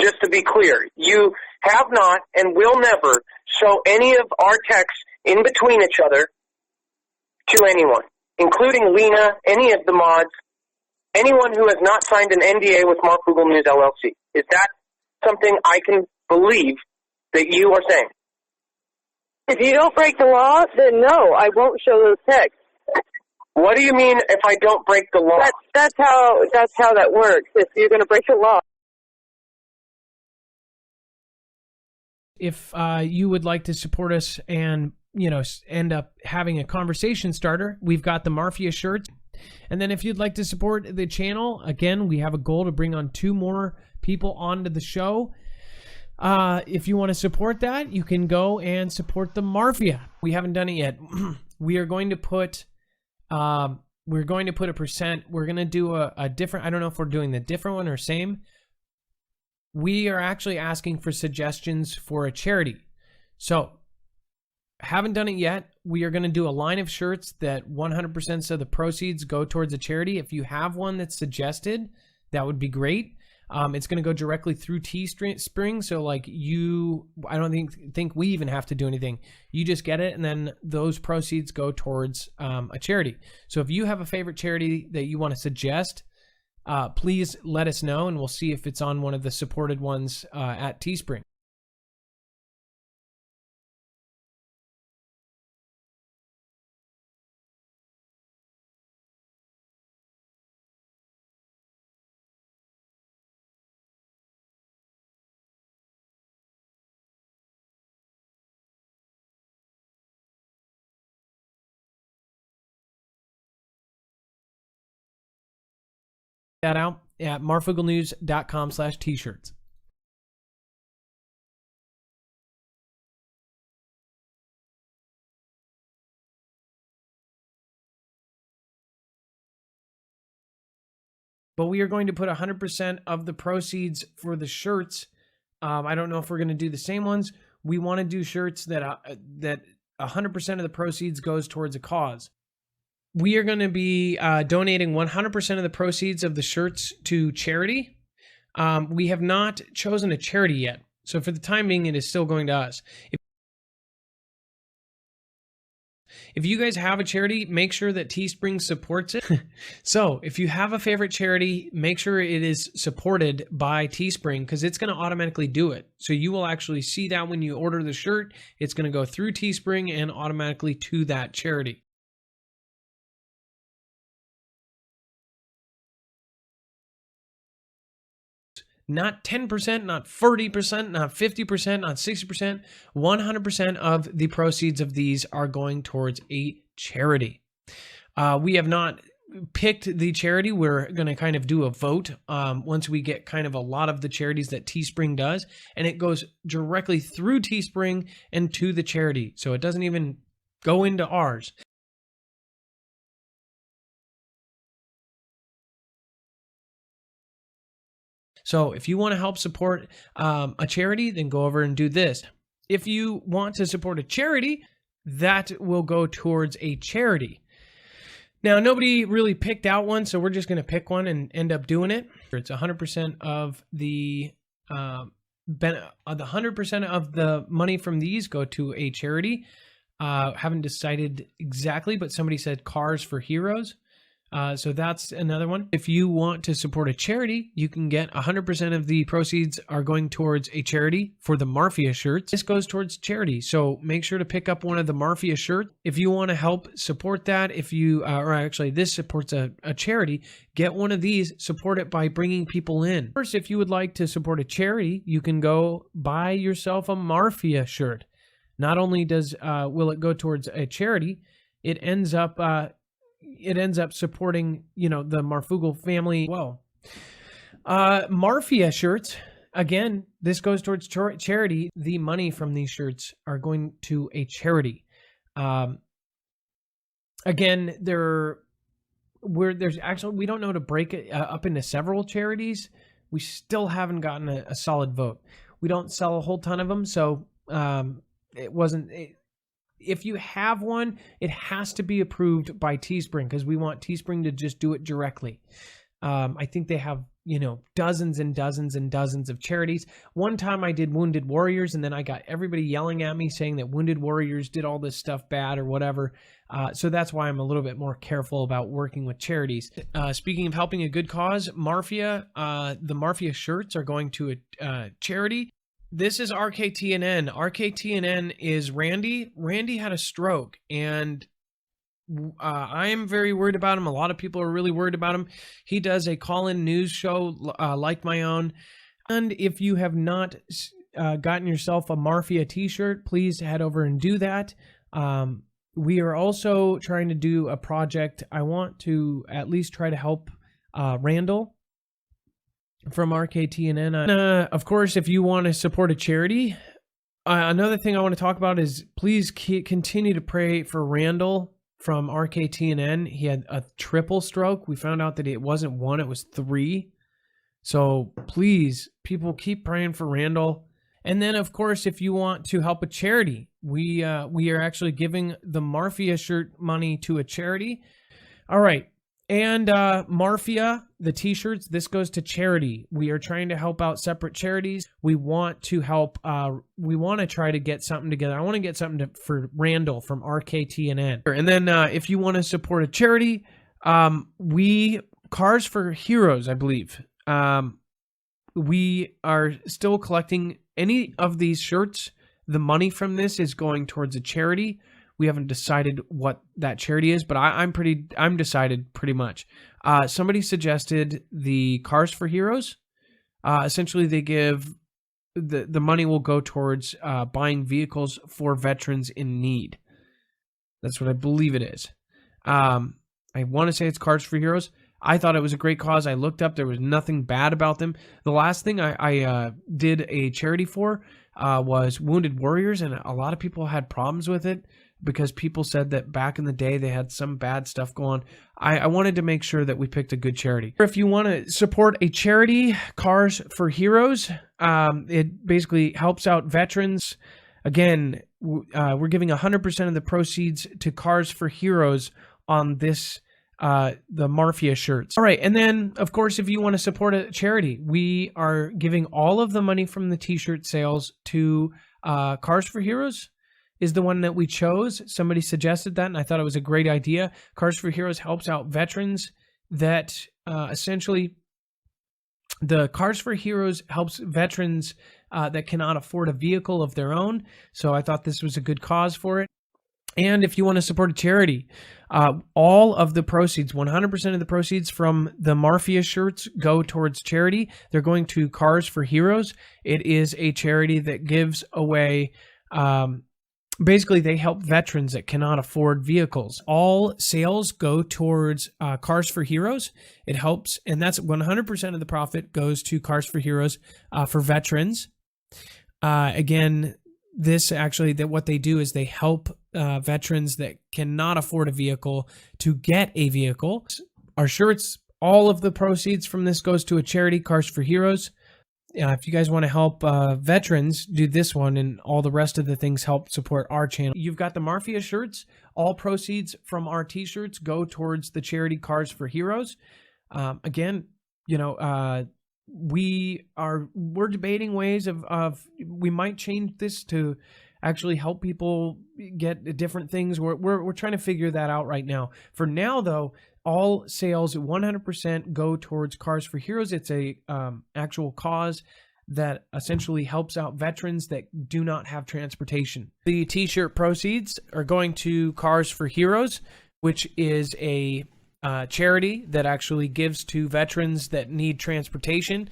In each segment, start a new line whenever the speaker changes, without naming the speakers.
just to be clear, you have not and will never show any of our texts in between each other to anyone, including Lena, any of the mods, anyone who has not signed an NDA with Marfoogle News LLC. Is that something I can believe that you are saying?
If you don't break the law, then no, I won't show those texts.
What do you mean if I don't break the law?
That's how that works. If you're going to break the law.
If you would like to support us and, you know, end up having a conversation starter, we've got the Mafia shirts. And then if you'd like to support the channel, again, we have a goal to bring on 2 more people onto the show. If you want to support that, you can go and support the Mafia. We haven't done it yet. We are going to put a percent. We're going to do a different, I don't know if we're doing the different one or same. We are actually asking for suggestions for a charity. So, haven't done it yet. We are going to do a line of shirts that 100% of the proceeds go towards a charity. If you have one that's suggested, that would be great. It's going to go directly through Teespring. So like I don't think we even have to do anything. You just get it, and then those proceeds go towards a charity. So if you have a favorite charity that you want to suggest, please let us know, and we'll see if it's on one of the supported ones at Teespring. That out at marfooglenews.com/t-shirts. But we are going to put 100% of the proceeds for the shirts. I don't know if we're going to do the same ones. We want to do shirts that 100% of the proceeds goes towards a cause. We are going to be donating 100% of the proceeds of the shirts to charity. We have not chosen a charity yet. So for the time being, it is still going to us. If you guys have a charity, make sure that Teespring supports it. So if you have a favorite charity, make sure it is supported by Teespring, because it's going to automatically do it. So you will actually see that when you order the shirt, it's going to go through Teespring and automatically to that charity. Not 10%, not 30%, not 50%, not 60%, 100% of the proceeds of these are going towards a charity. We have not picked the charity. We're going to kind of do a vote once we get kind of a lot of the charities that Teespring does, and it goes directly through Teespring and to the charity. So it doesn't even go into ours. So if you want to help support a charity, then go over and do this. If you want to support a charity, that will go towards a charity. Now, nobody really picked out one, so we're just going to pick one and end up doing it. It's 100% of the 100% of the money from these go to a charity. Haven't decided exactly, but somebody said Cars for Heroes. So that's another one. If you want to support a charity, you can get 100% of the proceeds are going towards a charity for the Mafia shirts. This goes towards charity. So make sure to pick up one of the Mafia shirts. If you want to help support that, if you, or actually this supports a charity, get one of these, support it by bringing people in. First, if you would like to support a charity, you can go buy yourself a Mafia shirt. Not only will it go towards a charity, it ends up supporting, you know, the Marfoogle family. Well, Mafia shirts, again, this goes towards charity. The money from these shirts are going to a charity. Again, there's actually, we don't know to break it up into several charities. We still haven't gotten a solid vote. We don't sell a whole ton of them, so if you have one, it has to be approved by Teespring, because we want Teespring to just do it directly. I think they have dozens and dozens and dozens of charities. One time I did Wounded Warriors, and then I got everybody yelling at me saying that Wounded Warriors did all this stuff bad or whatever. So that's why I'm a little bit more careful about working with charities. Speaking of helping a good cause, Marfia, the Marfia shirts are going to a charity. This is RKTNN. RKTNN is Randy. Randy had a stroke, and I am very worried about him. A lot of people are really worried about him. He does a call-in news show like my own. And if you have not gotten yourself a Marfia t-shirt, please head over and do that. We are also trying to do a project. I want to at least try to help Randall from RKTNN. Of course, if you want to support a charity, another thing I want to talk about is please continue to pray for Randall from RKTNN. He had a triple stroke. We found out that it wasn't one, it was 3. So please, people, keep praying for Randall. And then, of course, if you want to help a charity, we are actually giving the Marfia shirt money to a charity. All right. And Marfia, the t-shirts, this goes to charity. We are trying to help out separate charities. We want to help, we want to try to get something together. I want to get something for Randall from RKTNN. And then if you want to support a charity, Cars for Heroes, I believe. We are still collecting any of these shirts. The money from this is going towards a charity. We haven't decided what that charity is, but I'm decided pretty much. Somebody suggested the Cars for Heroes. Essentially, they give the money will go towards buying vehicles for veterans in need. That's what I believe it is. I want to say it's Cars for Heroes. I thought it was a great cause. I looked up. There was nothing bad about them. The last thing I did a charity for was Wounded Warriors, and a lot of people had problems with it because people said that back in the day they had some bad stuff going on. I wanted to make sure that we picked a good charity. If you want to support a charity, Cars for Heroes, it basically helps out veterans. Again, we're giving 100% of the proceeds to Cars for Heroes on this the Marfia shirts. All right, and then of course, if you want to support a charity, we are giving all of the money from the t-shirt sales to Cars for Heroes is the one that we chose. Somebody suggested that, and I thought it was a great idea. Cars for Heroes helps out veterans that essentially the Cars for Heroes helps veterans that cannot afford a vehicle of their own. So I thought this was a good cause for it. And if you want to support a charity, all of the proceeds, 100% of the proceeds from the Marfia shirts go towards charity. They're going to Cars for Heroes. It is a charity that gives away, basically they help veterans that cannot afford vehicles. All sales go towards Cars for Heroes. It helps, and that's 100% of the profit goes to Cars for Heroes for veterans. Again, this actually, that what they do is they help veterans that cannot afford a vehicle to get a vehicle. Our shirts, all of the proceeds from this goes to a charity, Cars for Heroes. If you guys want to help veterans, do this one, and all the rest of the things help support our channel. You've got the Marfia shirts. All proceeds from our t-shirts go towards the charity Cars for Heroes. Again, we're debating ways of we might change this to actually help people get different things. We're trying to figure that out right now. For now, though, all sales 100% go towards Cars for Heroes. It's a actual cause that essentially helps out veterans that do not have transportation. The t-shirt proceeds are going to Cars for Heroes, which is a charity that actually gives to veterans that need transportation.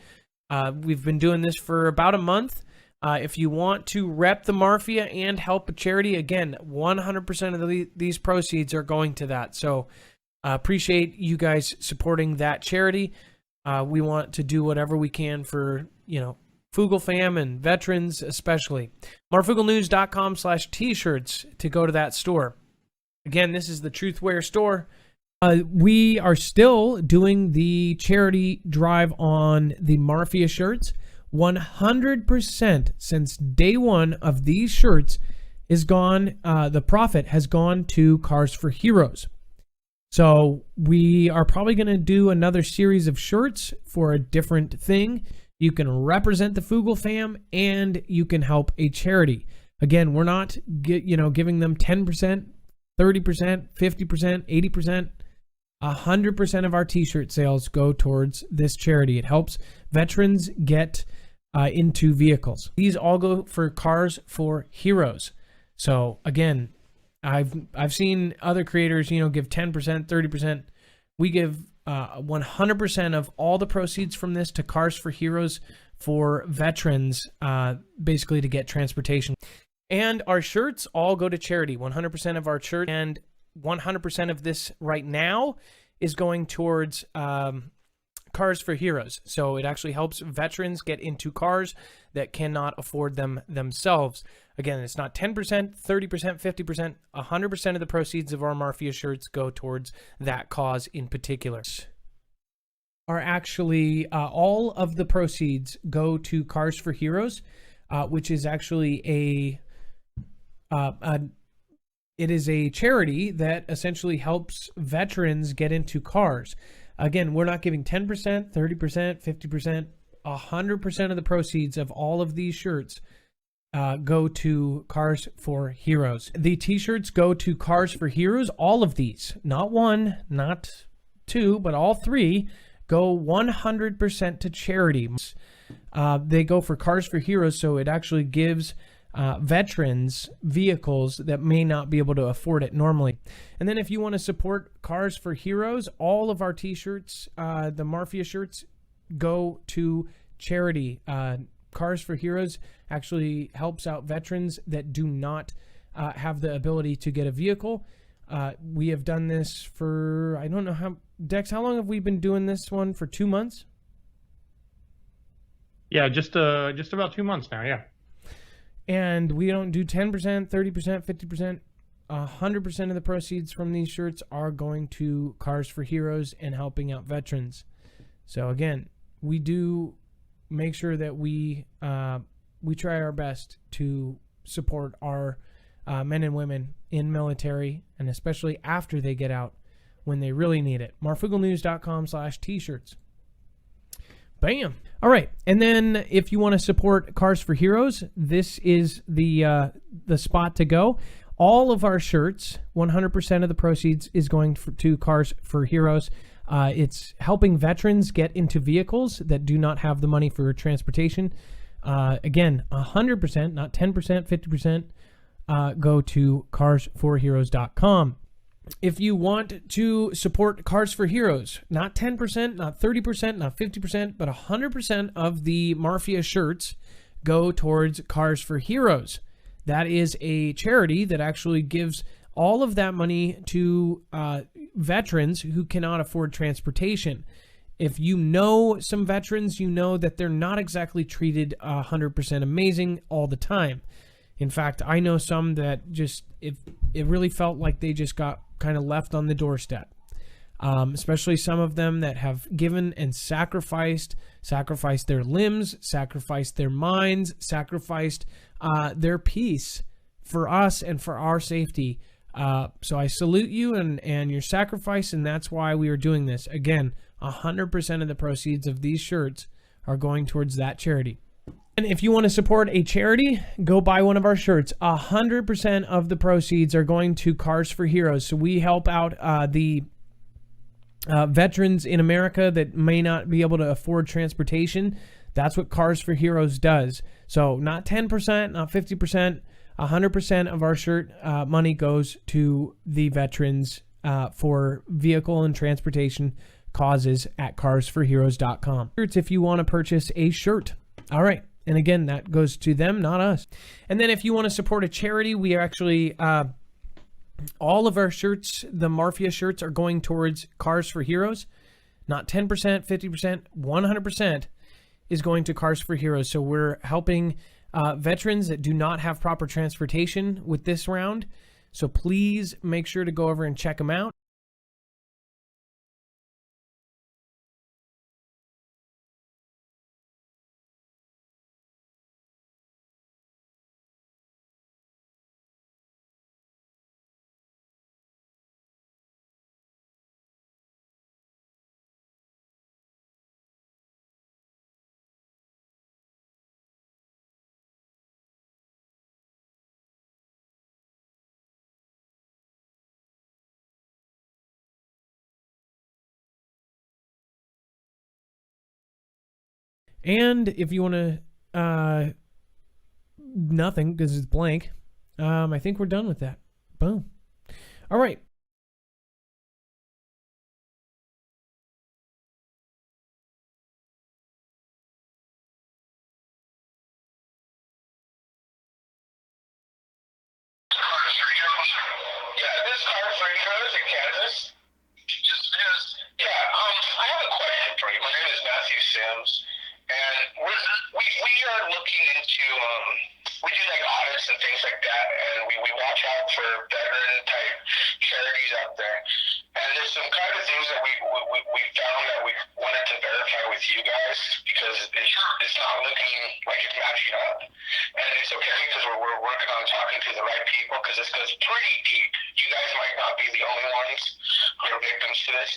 We've been doing this for about a month. If you want to rep the Marfia and help a charity, again, 100% of these proceeds are going to that. So appreciate you guys supporting that charity. We want to do whatever we can for, Foogle fam and veterans especially. Marfooglenews.com/t-shirts to go to that store. Again, this is the Truthware store. We are still doing the charity drive on the Marfia shirts. 100% since day one of these shirts is gone. The profit has gone to Cars for Heroes. So we are probably going to do another series of shirts for a different thing. You can represent the Foogle fam and you can help a charity. Again, we're not giving them 10%, 30%, 50%, 80%. 100% of our t-shirt sales go towards this charity. It helps veterans get into vehicles. These all go for Cars for Heroes. So again, I've seen other creators, give 10%, 30%. We give 100% of all the proceeds from this to Cars for Heroes for veterans, basically to get transportation. And our shirts all go to charity. 100% of our shirt and 100% of this right now is going towards Cars for Heroes. So it actually helps veterans get into cars that cannot afford them themselves. Again, it's not 10%, 30%, 50%, 100% of the proceeds of our Marfia shirts go towards that cause in particular. Are actually all of the proceeds go to Cars for Heroes, which is actually it is a charity that essentially helps veterans get into cars. Again, we're not giving 10%, 30%, 50%, 100% of the proceeds of all of these shirts go to Cars for Heroes. The t-shirts go to Cars for Heroes. All of these, not one, not two, but all three go 100% to charity. They go for Cars for Heroes, so it actually gives veterans vehicles that may not be able to afford it normally. And then if you want to support Cars for Heroes, all of our t-shirts, the Marfia shirts, go to charity. Cars for Heroes actually helps out veterans that do not have the ability to get a vehicle. We have done this for, I don't know how, Dex, how long have we been doing this one? For 2 months?
Yeah, just about 2 months now, yeah.
And we don't do 10%, 30%, 50%. 100% of the proceeds from these shirts are going to Cars for Heroes and helping out veterans. So again, we do make sure that we try our best to support our men and women in military, and especially after they get out when they really need it. MarfoogleNews.com/t-shirts. Bam. All right. And then if you want to support Cars for Heroes, this is the spot to go. All of our shirts, 100% of the proceeds is going to Cars for Heroes. It's helping veterans get into vehicles that do not have the money for transportation. Again, 100%, not 10%, 50%, go to carsforheroes.com. If you want to support Cars for Heroes, not 10%, not 30%, not 50%, but 100% of the Marfia shirts go towards Cars for Heroes. That is a charity that actually gives all of that money to veterans who cannot afford transportation. If you know some veterans, you know that they're not exactly treated 100% amazing all the time. In fact, I know some that just, it really felt like they just got kind of left on the doorstep. Especially some of them that have given and sacrificed their limbs, sacrificed their minds, sacrificed their peace for us and for our safety. So I salute you and your sacrifice, and that's why we are doing this. Again, 100% of the proceeds of these shirts are going towards that charity. And if you want to support a charity, go buy one of our shirts. 100% of the proceeds are going to Cars for Heroes. So we help out the veterans in America that may not be able to afford transportation. That's what Cars for Heroes does. So not 10%, not 50%, 100% of our shirt money goes to the veterans for vehicle and transportation causes at carsforheroes.com. If you want to purchase a shirt. All right. And again, that goes to them, not us. And then if you want to support a charity, we are actually, all of our shirts, the Marfia shirts, are going towards Cars for Heroes. Not 10%, 50%, 100% is going to Cars for Heroes. So we're helping veterans that do not have proper transportation with this round. So please make sure to go over and check them out. And if you want to, nothing, because it's blank, I think we're done with that. Boom. All right.
Yeah, this car for you is in Kansas. Yes, it is. Yeah, I have a question for you. My name is Matthew Sims, and we are looking into, we do like audits and things like that, and we watch out for veteran type charities out there. And there's some kind of things that we found that we wanted to verify with you guys because it's not looking like it's matching up. And it's okay because we're working on talking to the right people because this goes pretty deep. You guys might not be the only ones who are victims to this.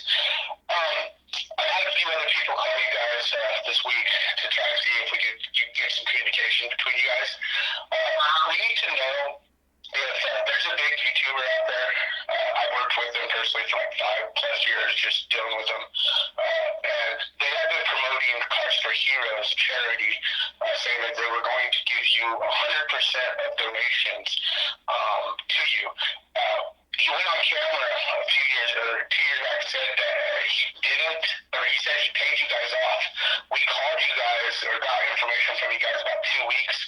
I had a few other people call you guys this week to try to see if we could get some communication between you guys. We need to know if there's a big YouTuber out there. I've worked with them personally for like 5+ years, just dealing with them. And they have been promoting Cars for Heroes charity, saying that they were going to give you 100% of donations to you. He went on camera a few years or 2 years back and said that he didn't, or he said he paid you guys off. We called you guys or got information from you guys about 2 weeks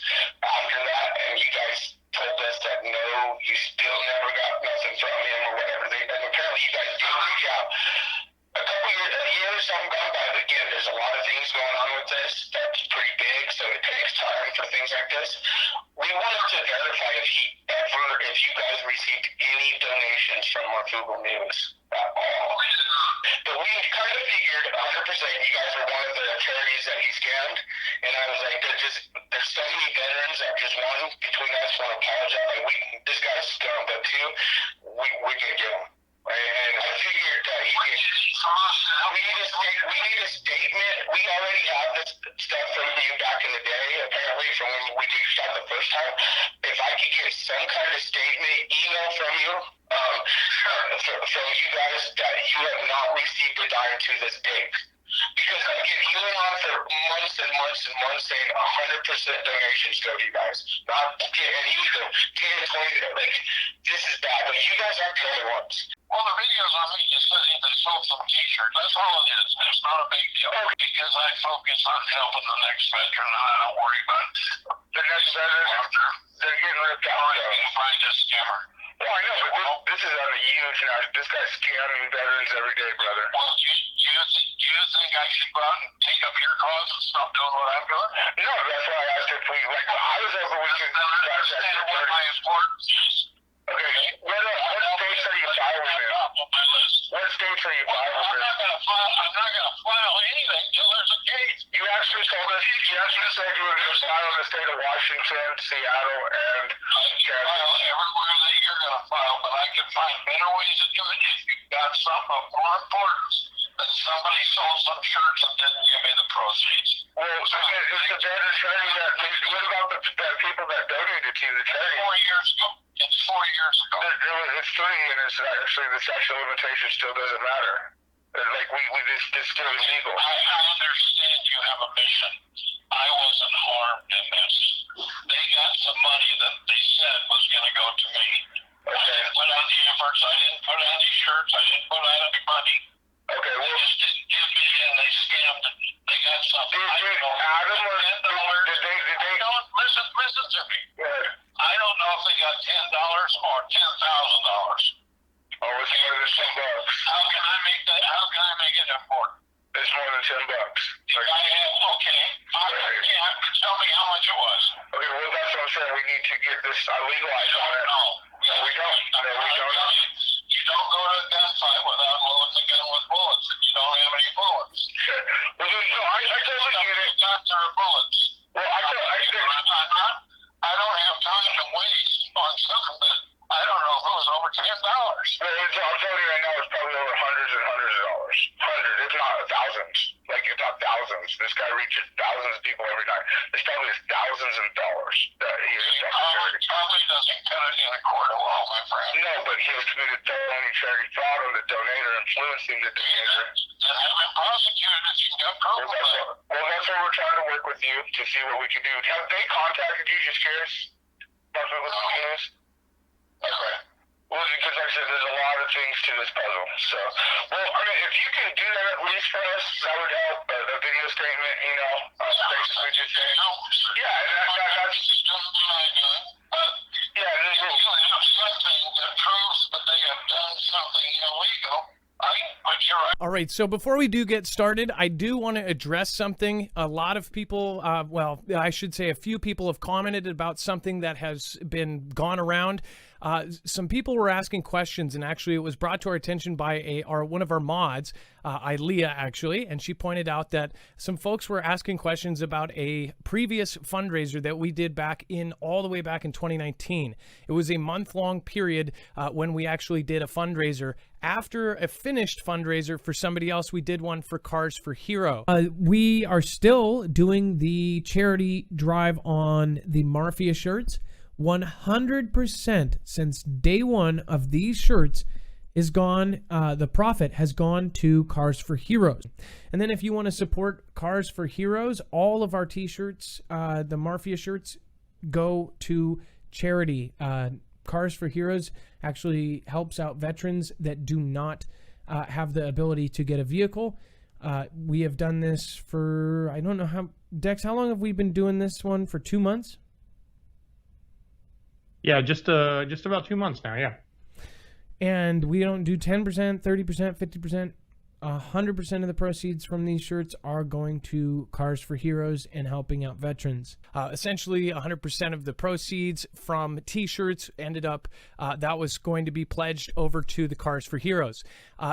after that, and you guys told us that no, you still never got nothing from him or whatever. And apparently you guys did reach out. A year or something gone by, but again, there's a lot of things going on with this that's pretty big, so it takes time for things like this. We wanted to verify if you guys received any donations from Marfoogle News at all. But we kind of figured 100% you guys were one of the charities that he scammed, and I was like, there's so many veterans that just one between us want to apologize. Like, this guy's scum, but two, we can get him. And I figured we need a statement. We already have this stuff from you back in the day, apparently, from when we did shot the first time. If I could get some kind of statement, email from you, from you guys that you have not received a dime to this date. Because again, he went on for months and months and months saying 100% donations go to you guys. And he was 10, 20, like, this is bad, but you guys aren't the only ones.
Well, the videos on me just said they sold some t-shirts. That's all it is. It's not a big deal. Because I focus on helping the next veteran. I don't worry about
the next veteran. They're getting ripped out.
You can find a scammer.
Well, I know, but this is on a huge now. This guy's scamming veterans every day, brother.
Well, do you think I should go out and take up your cause and stop doing what I'm doing?
No, that's why I asked if we, like, I was over with you.
I understand what my importance is.
Okay, what states are you filing in? What states are you filing in?
I'm not going to file anything until there's a case.
You actually told us, you actually said you were going to file in the state of Washington, Seattle, and
Kansas. File everywhere that you're going to file, but I can find better ways of doing it if you've got something of more importance that somebody sold some shirts and didn't give me the proceeds.
Well, it's the veteran charity that, what about the people that donated to the charity?
4 years ago. It's 4 years ago.
It's 3, and it's actually the statute of limitation still doesn't matter. Like, it's still illegal.
I understand you have a mission. I wasn't harmed in this. They got some money that they said was going to go to me.
Okay.
I didn't put out the efforts. I didn't put out any shirts. I didn't put out any money.
Okay,
They just didn't give me and they scammed it. They got something.
Did Adam or did they
Listen to me.
Good.
I don't know if they got $10 or $10,000.
Oh, it's more than $10.
How can I make that? How can I make it important?
It's more than $10.
If I have, okay. Tell me how much it was.
Okay, well, that's what I'm saying. We need to get this legalized on it.
No.
No, we don't. No, we don't.
You don't go to a gunfight without loading the gun with bullets if you don't have any bullets.
Shit. Well, no, I totally get it.
Got their bullets.
Well,
I don't have time to waste on something that I don't know if it was over $10.
Well, I'm telling you right now, it's probably over hundreds and hundreds of dollars. Hundreds, if not thousands. Like, if not thousands. This guy reaches thousands of people every night. It's probably thousands of dollars that he is
Probably doesn't cut it in a court of law, my friend.
No, but he has committed felony charity fraud on the donator, influencing the donator.
Then have been prosecuted if you got proof of that.
Well, no, that's why we're trying to work with you to see what we can do. Have they contacted you? Just curious. Marfoogle and Cars? Okay. Well, because like I said, there's a lot of things to this puzzle. So, well, I mean, if you can do that at least for us, that would help. A video statement, you know, basically just saying, yeah, that's yeah, there's
something that proves that they have done something illegal. But you're right.
All right, so before we do get started, I do want to address something. A lot of people, well, I should say a few people have commented about something that has been gone around. Some people were asking questions, and actually it was brought to our attention by one of our mods, Ilea, actually, and she pointed out that some folks were asking questions about a previous fundraiser that we did all the way back in 2019. It was a month-long period when we actually did a fundraiser. After a finished fundraiser for somebody else, we did one for Cars for Hero. We are still doing the charity drive on the Marfia shirts. 100% since day one of these shirts is gone. The profit has gone to Cars for Heroes. And then if you want to support Cars for Heroes, all of our t-shirts, the Marfia shirts, go to charity. Cars for Heroes actually helps out veterans that do not have the ability to get a vehicle. We have done this for, I don't know how, Dex, how long have we been doing this one? For 2 months?
Yeah, just about 2 months now, yeah.
And we don't do 10%, 30%, 50%. 100% of the proceeds from these shirts are going to Cars for Heroes and helping out veterans. Essentially, 100% of the proceeds from t-shirts ended up, that was going to be pledged over to the Cars for Heroes.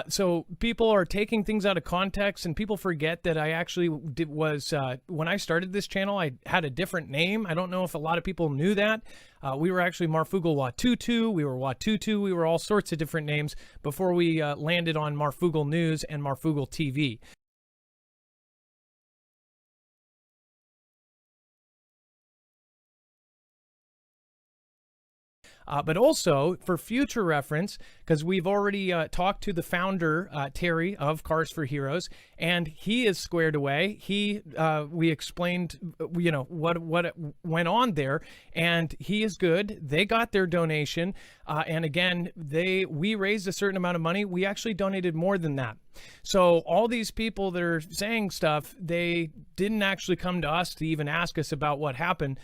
So people are taking things out of context, and people forget that I actually when I started this channel, I had a different name. I don't know if a lot of people knew that. We were actually Marfoogle Watutu, we were Watutu, we were all sorts of different names before we landed on Marfoogle News and Marfoogle TV. But also for future reference, because we've already talked to the founder, Terry, of Cars for Heroes, and he is squared away. We explained, you know, what went on there, and he is good. They got their donation, and again, we raised a certain amount of money. We actually donated more than that. So all these people that are saying stuff, they didn't actually come to us to even ask us about what happened.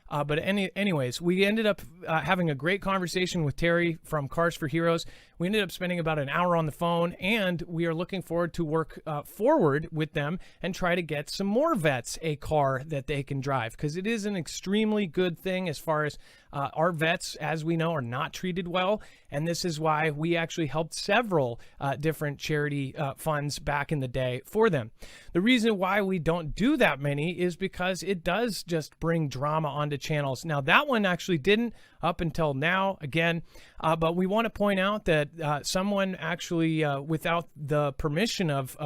But anyways, we ended up having a great conversation with Terry from Cars for Heroes. We ended up spending about an hour on the phone, and we are looking forward to work forward with them and try to get some more vets a car that they can drive, because it is an extremely good thing as far as our vets, as we know, are not treated well, and this is why we actually helped several different charity funds back in the day for them. The reason why we don't do that many is because it does just bring drama onto channels. Now, that one actually didn't up until now, again, but we want to point out that someone actually, without the permission of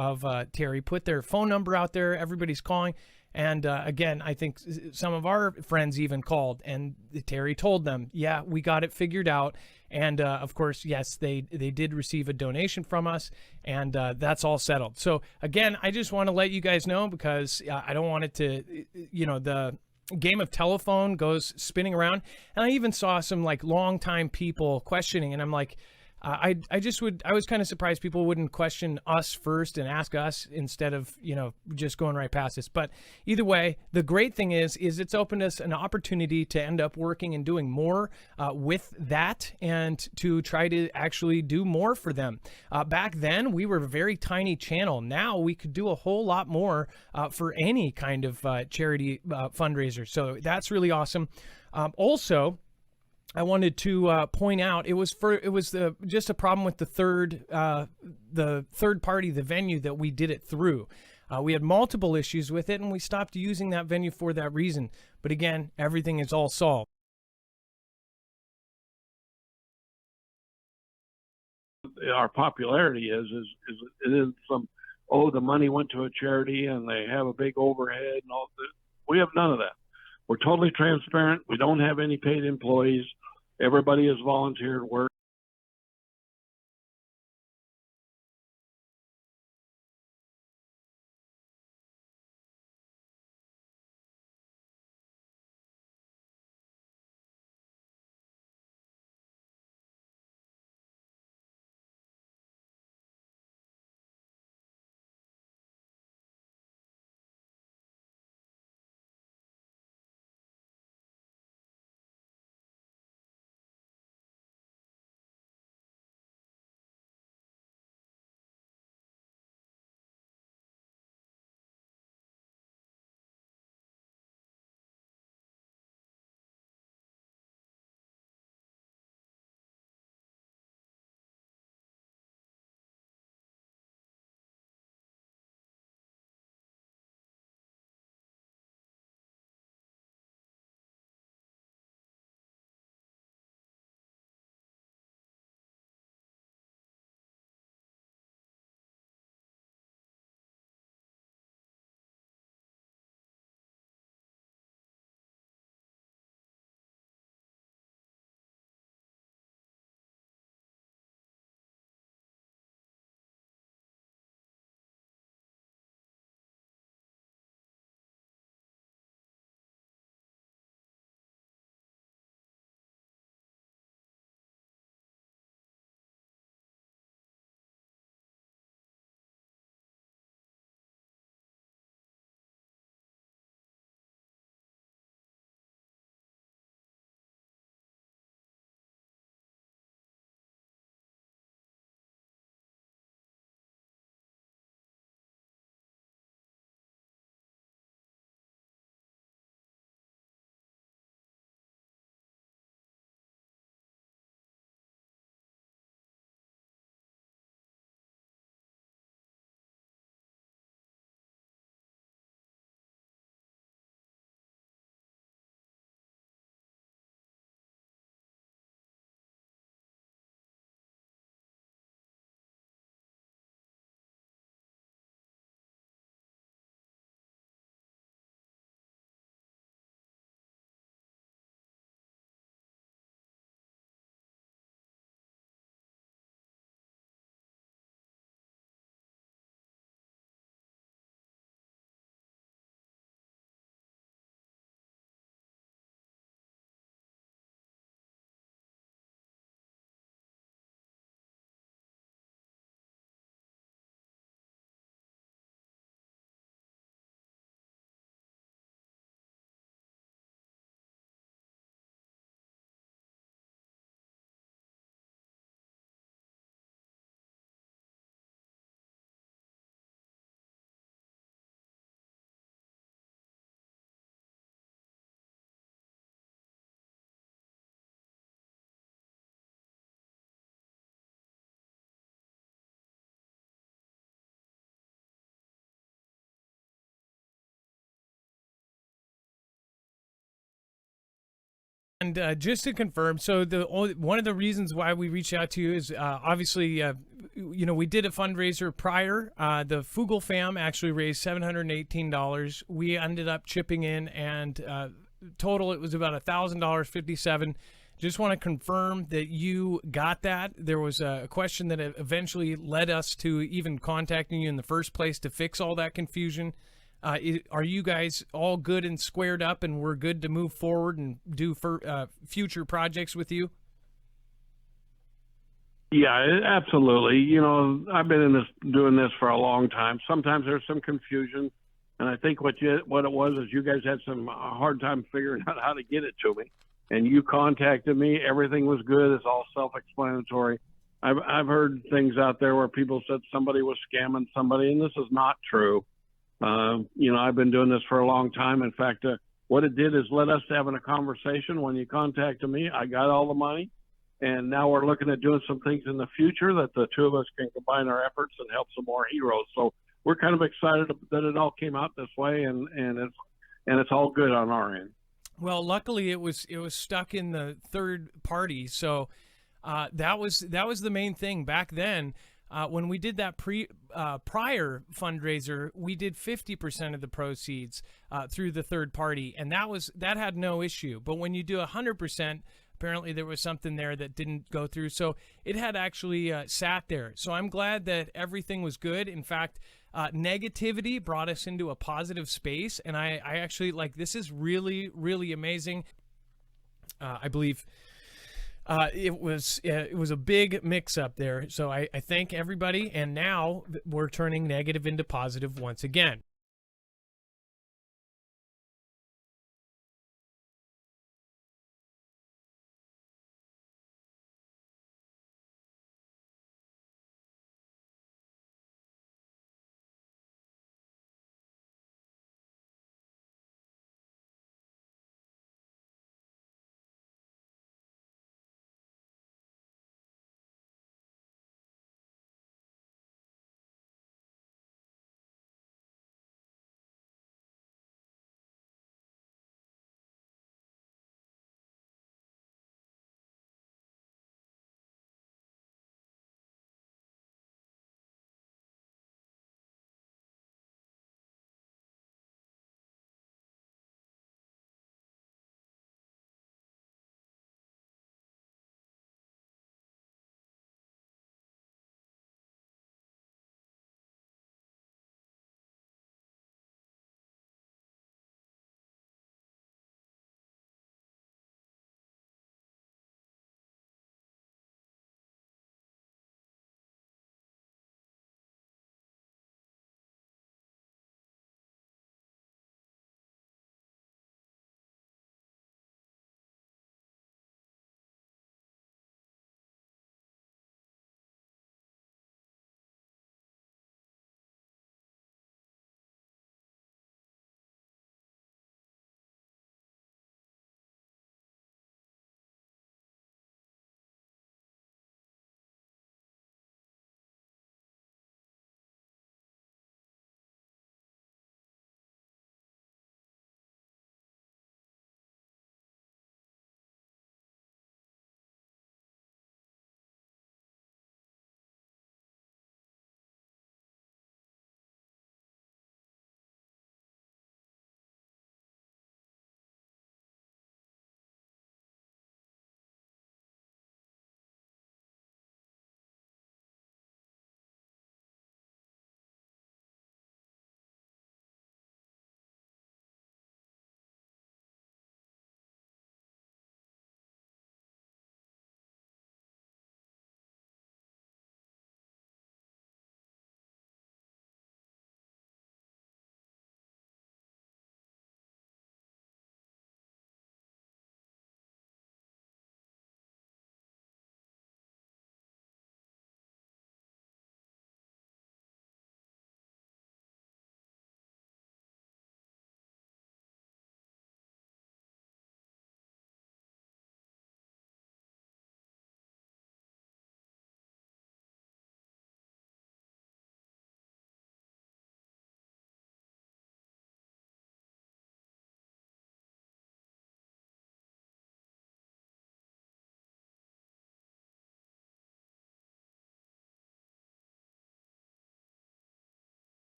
Terry, put their phone number out there. Everybody's calling. And again, I think some of our friends even called, and Terry told them, yeah, we got it figured out. And of course, yes, they did receive a donation from us, and that's all settled. So again, I just want to let you guys know, because I don't want it to, you know, the game of telephone goes spinning around. And I even saw some like longtime people questioning, and I'm like, I was kind of surprised people wouldn't question us first and ask us instead of, you know, just going right past us. But either way, the great thing is it's opened us an opportunity to end up working and doing more with that, and to try to actually do more for them. Back then, we were a very tiny channel. Now we could do a whole lot more for any kind of charity fundraiser. So that's really awesome. Also, I wanted to point out it was just a problem with the third party, the venue that we did it through. We had multiple issues with it, and we stopped using that venue for that reason. But again, everything is all solved.
Our popularity is it is some oh, the money went to a charity and they have a big overhead and all that. We have none of that. We're totally transparent. We don't have any paid employees. Everybody is volunteer work.
And just to confirm, so one of the reasons why we reached out to you is obviously, we did a fundraiser prior. The Foogle fam actually raised $718. We ended up chipping in, and total it was about $1,000, 57. Just want to confirm that you got that. There was a question that eventually led us to even contacting you in the first place to fix all that confusion. Are you guys all good and squared up, and we're good to move forward and do future projects with you?
Yeah, absolutely. I've been doing this for a long time. Sometimes there's some confusion, and I think what it was is you guys had some hard time figuring out how to get it to me, and you contacted me. Everything was good. It's all self-explanatory. I've heard things out there where people said somebody was scamming somebody, and this is not true. I've been doing this for a long time. In fact, what it did is let us having a conversation. When you contacted me, I got all the money, and now we're looking at doing some things in the future that the two of us can combine our efforts and help some more heroes. So we're kind of excited that it all came out this way, and it's all good on our end.
Well, luckily it was stuck in the third party, so that was the main thing back then. when we did that prior fundraiser, we did 50% of the proceeds through the third party, and that had no issue. But when you do 100%, apparently there was something there that didn't go through. So it had actually sat there. So I'm glad that everything was good. In fact, negativity brought us into a positive space, and I actually this is really, really amazing. I believe it was a big mix up there. So I thank everybody, and now we're turning negative into positive once again.